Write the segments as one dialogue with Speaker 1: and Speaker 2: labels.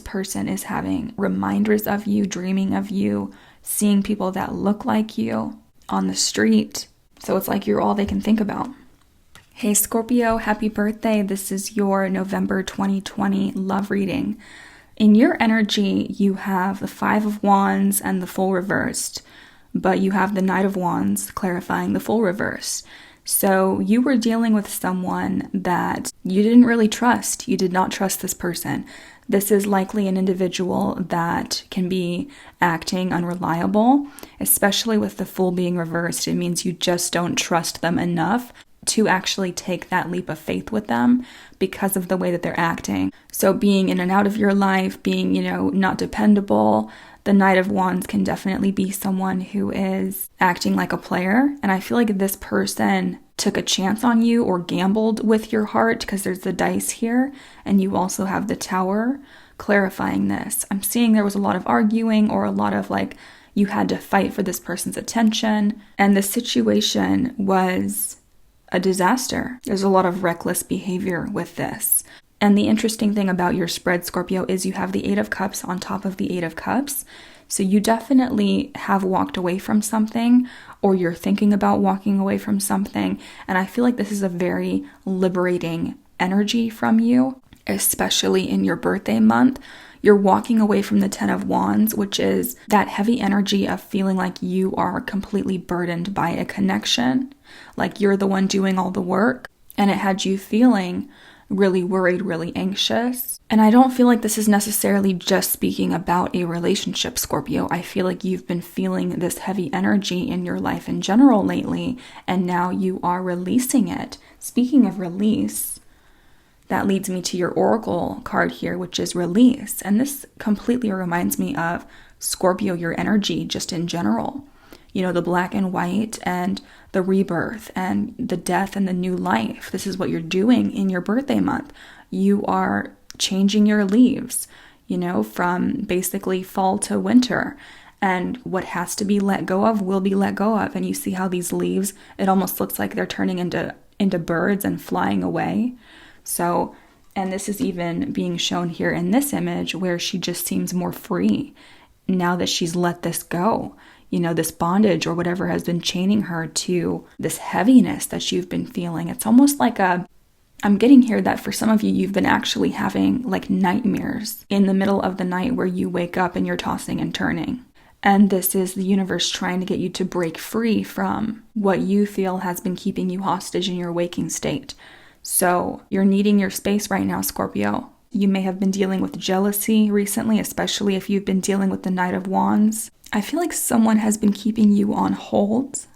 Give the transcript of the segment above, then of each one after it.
Speaker 1: person is having reminders of you, dreaming of you, seeing people that look like you on the street. So it's like you're all they can think about. Hey Scorpio, happy birthday. This is your November 2020 love reading. In your energy, you have the Five of Wands and the Fool reversed, but you have the Knight of Wands clarifying the Fool reversed. So you were dealing with someone that you didn't really trust. You did not trust this person. This is likely an individual that can be acting unreliable, especially with the Fool being reversed. It means you just don't trust them enough to actually take that leap of faith with them because of the way that they're acting. So being in and out of your life, being, not dependable, the Knight of Wands can definitely be someone who is acting like a player. And I feel like this person took a chance on you or gambled with your heart because there's the dice here. And you also have the Tower clarifying this. I'm seeing there was a lot of arguing or a lot of you had to fight for this person's attention. And the situation was a disaster. There's a lot of reckless behavior with this. And the interesting thing about your spread, Scorpio, is you have the Eight of Cups on top of the Eight of Cups. So you definitely have walked away from something, or you're thinking about walking away from something. And I feel like this is a very liberating energy from you, especially in your birthday month. You're walking away from the Ten of Wands, which is that heavy energy of feeling like you are completely burdened by a connection, like you're the one doing all the work. And it had you feeling really worried, really anxious. And I don't feel like this is necessarily just speaking about a relationship, Scorpio. I feel like you've been feeling this heavy energy in your life in general lately, and now you are releasing it. Speaking of release, that leads me to your Oracle card here, which is release. And this completely reminds me of Scorpio, your energy just in general. The black and white and the rebirth and the death and the new life. This is what you're doing in your birthday month. You are changing your leaves, from basically fall to winter. And what has to be let go of will be let go of. And you see how these leaves, it almost looks like they're turning into birds and flying away. So, and this is even being shown here in this image where she just seems more free now that she's let this go. This bondage or whatever has been chaining her to this heaviness that you've been feeling. It's almost like I'm getting here that for some of you, you've been actually having nightmares in the middle of the night where you wake up and you're tossing and turning. And this is the universe trying to get you to break free from what you feel has been keeping you hostage in your waking state. So you're needing your space right now, Scorpio. You may have been dealing with jealousy recently, especially if you've been dealing with the Knight of Wands. I feel like someone has been keeping you on hold,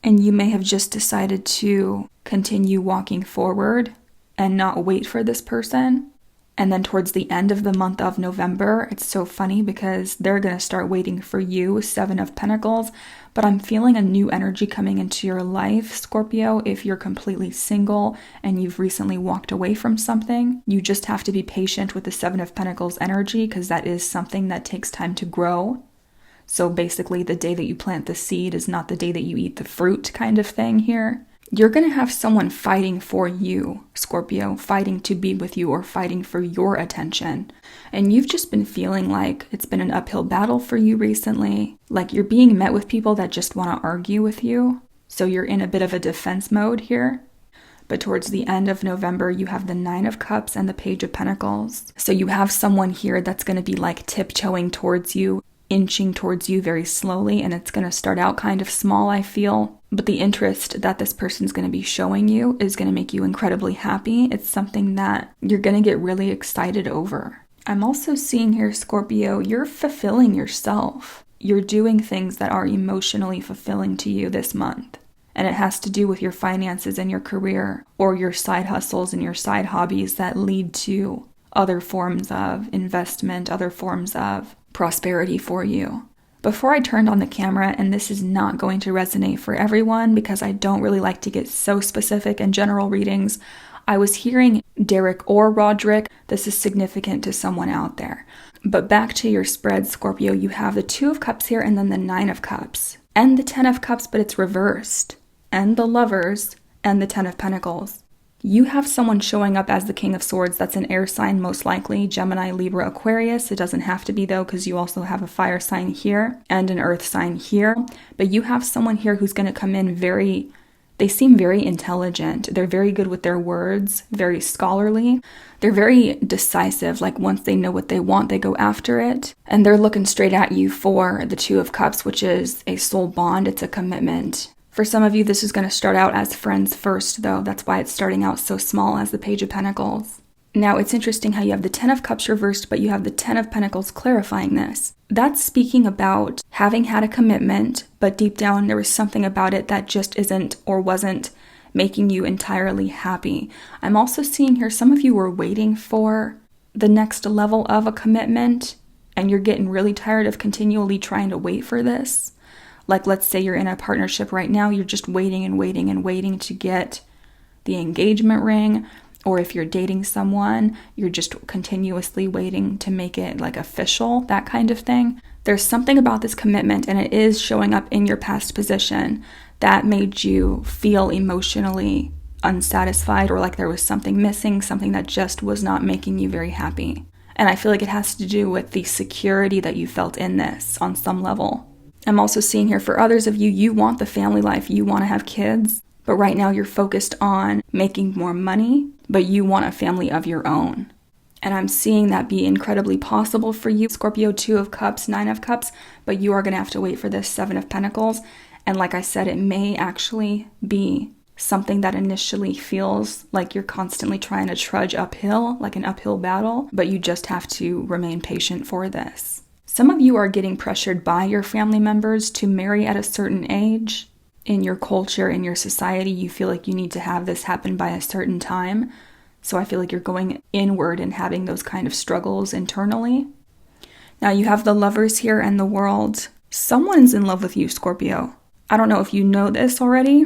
Speaker 1: and you may have just decided to continue walking forward and not wait for this person. And then towards the end of the month of November, it's so funny because they're going to start waiting for you, Seven of Pentacles. But I'm feeling a new energy coming into your life, Scorpio. If you're completely single and you've recently walked away from something, you just have to be patient with the Seven of Pentacles energy because that is something that takes time to grow. So basically the day that you plant the seed is not the day that you eat the fruit kind of thing here. You're going to have someone fighting for you, Scorpio, fighting to be with you or fighting for your attention. And you've just been feeling like it's been an uphill battle for you recently. Like you're being met with people that just want to argue with you. So you're in a bit of a defense mode here. But towards the end of November, you have the Nine of Cups and the Page of Pentacles. So you have someone here that's going to be tiptoeing towards you, inching towards you very slowly, and it's going to start out kind of small, I feel. But the interest that this person's going to be showing you is going to make you incredibly happy. It's something that you're going to get really excited over. I'm also seeing here, Scorpio, you're fulfilling yourself. You're doing things that are emotionally fulfilling to you this month. And it has to do with your finances and your career, or your side hustles and your side hobbies that lead to other forms of investment, other forms of prosperity for you. Before I turned on the camera, and this is not going to resonate for everyone because I don't really like to get so specific in general readings, I was hearing Derek or Roderick. This is significant to someone out there. But back to your spread, Scorpio, you have the Two of Cups here and then the Nine of Cups. And the Ten of Cups, but it's reversed. And the Lovers and the Ten of Pentacles. You have someone showing up as the King of Swords that's an air sign, most likely Gemini, Libra, Aquarius. It doesn't have to be though, because you also have a fire sign here and an earth sign here. But you have someone here who's going to come in they seem very intelligent. They're very good with their words, very scholarly. They're very decisive. Like once they know what they want, they go after it. And they're looking straight at you for the Two of Cups, which is a soul bond. It's a commitment. For some of you, this is going to start out as friends first, though. That's why it's starting out so small as the Page of Pentacles. Now, it's interesting how you have the Ten of Cups reversed, but you have the Ten of Pentacles clarifying this. That's speaking about having had a commitment, but deep down there was something about it that just isn't or wasn't making you entirely happy. I'm also seeing here some of you were waiting for the next level of a commitment, and you're getting really tired of continually trying to wait for this. Like, let's say you're in a partnership right now, you're just waiting and waiting and waiting to get the engagement ring. Or if you're dating someone, you're just continuously waiting to make it like official, that kind of thing. There's something about this commitment, and it is showing up in your past position, that made you feel emotionally unsatisfied, or like there was something missing, something that just was not making you very happy. And I feel like it has to do with the security that you felt in this on some level. I'm also seeing here for others of you, you want the family life, you want to have kids, but right now you're focused on making more money, but you want a family of your own. And I'm seeing that be incredibly possible for you. Scorpio, 2 of Cups, 9 of Cups, but you are going to have to wait for this 7 of Pentacles. And like I said, it may actually be something that initially feels like you're constantly trying to trudge uphill, like an uphill battle, but you just have to remain patient for this. Some of you are getting pressured by your family members to marry at a certain age. In your culture, in your society, you feel like you need to have this happen by a certain time. So I feel like you're going inward and having those kind of struggles internally. Now you have the Lovers here and the World. Someone's in love with you, Scorpio. I don't know if you know this already.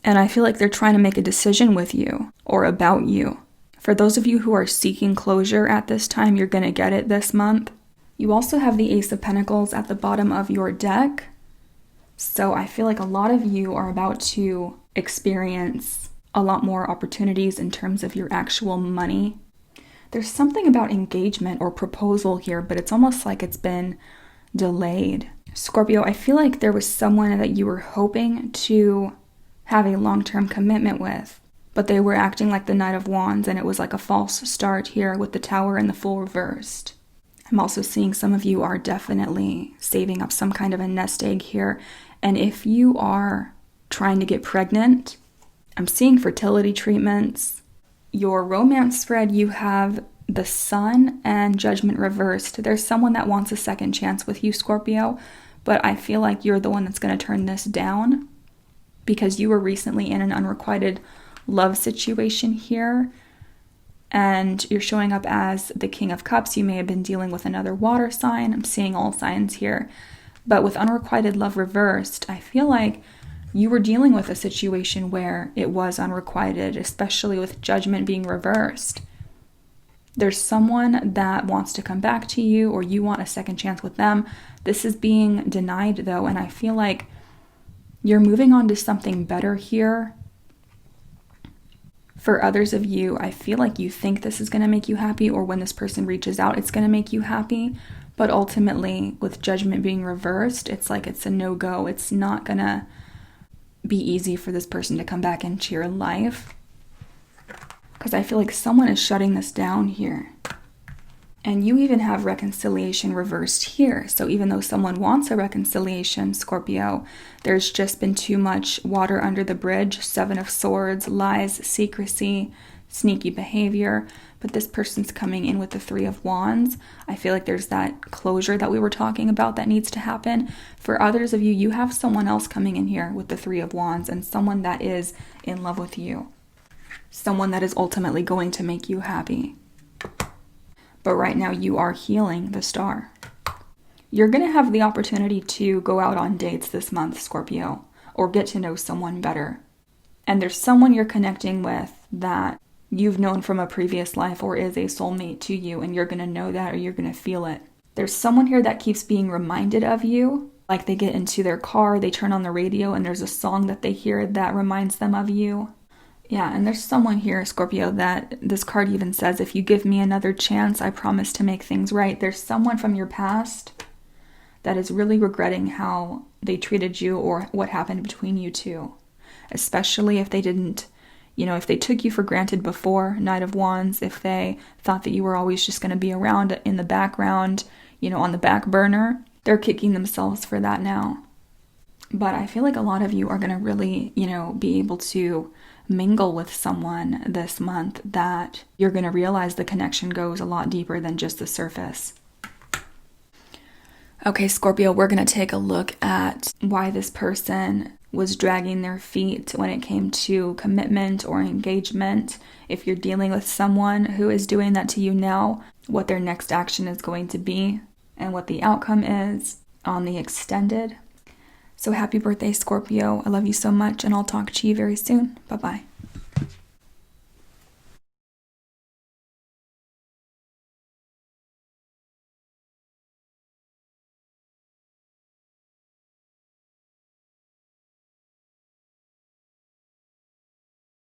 Speaker 1: And I feel like they're trying to make a decision with you or about you. For those of you who are seeking closure at this time, you're going to get it this month. You also have the Ace of Pentacles at the bottom of your deck. So I feel like a lot of you are about to experience a lot more opportunities in terms of your actual money. There's something about engagement or proposal here, but it's almost like it's been delayed. Scorpio, I feel like there was someone that you were hoping to have a long-term commitment with, but they were acting like the Knight of Wands, and it was like a false start here with the Tower and the Fool reversed. I'm also seeing some of you are definitely saving up some kind of a nest egg here. And if you are trying to get pregnant, I'm seeing fertility treatments. Your romance spread, you have the Sun and Judgment reversed. There's someone that wants a second chance with you, Scorpio, but I feel like you're the one that's going to turn this down because you were recently in an unrequited love situation here. And you're showing up as the King of Cups. You may have been dealing with another water sign. I'm seeing all signs here. But with unrequited love reversed, I feel like you were dealing with a situation where it was unrequited, especially with Judgment being reversed. There's someone that wants to come back to you, or you want a second chance with them. This is being denied, though, and I feel like you're moving on to something better here. For others of you, I feel like you think this is going to make you happy, or when this person reaches out, it's going to make you happy. But ultimately, with Judgment being reversed, it's like it's a no-go. It's not going to be easy for this person to come back into your life. Because I feel like someone is shutting this down here. And you even have reconciliation reversed here. So even though someone wants a reconciliation, Scorpio, there's just been too much water under the bridge. 7 of Swords, lies, secrecy, sneaky behavior. But this person's coming in with the 3 of Wands. I feel like there's that closure that we were talking about that needs to happen. For others of you, you have someone else coming in here with the 3 of Wands, and someone that is in love with you. Someone that is ultimately going to make you happy. But right now you are healing the Star. You're going to have the opportunity to go out on dates this month, Scorpio, or get to know someone better. And there's someone you're connecting with that you've known from a previous life or is a soulmate to you, and you're going to know that, or you're going to feel it. There's someone here that keeps being reminded of you, like they get into their car, they turn on the radio, and there's a song that they hear that reminds them of you. Yeah, and there's someone here, Scorpio, that this card even says, if you give me another chance, I promise to make things right. There's someone from your past that is really regretting how they treated you or what happened between you two. Especially if they didn't, if they took you for granted before, Knight of Wands, if they thought that you were always just going to be around in the background, on the back burner, they're kicking themselves for that now. But I feel like a lot of you are going to really, be able to mingle with someone this month that you're going to realize the connection goes a lot deeper than just the surface. Okay, Scorpio, we're going to take a look at why this person was dragging their feet when it came to commitment or engagement. If you're dealing with someone who is doing that to you now, what their next action is going to be and what the outcome is on the extended. So happy birthday, Scorpio. I love you so much, and I'll talk to you very soon. Bye-bye.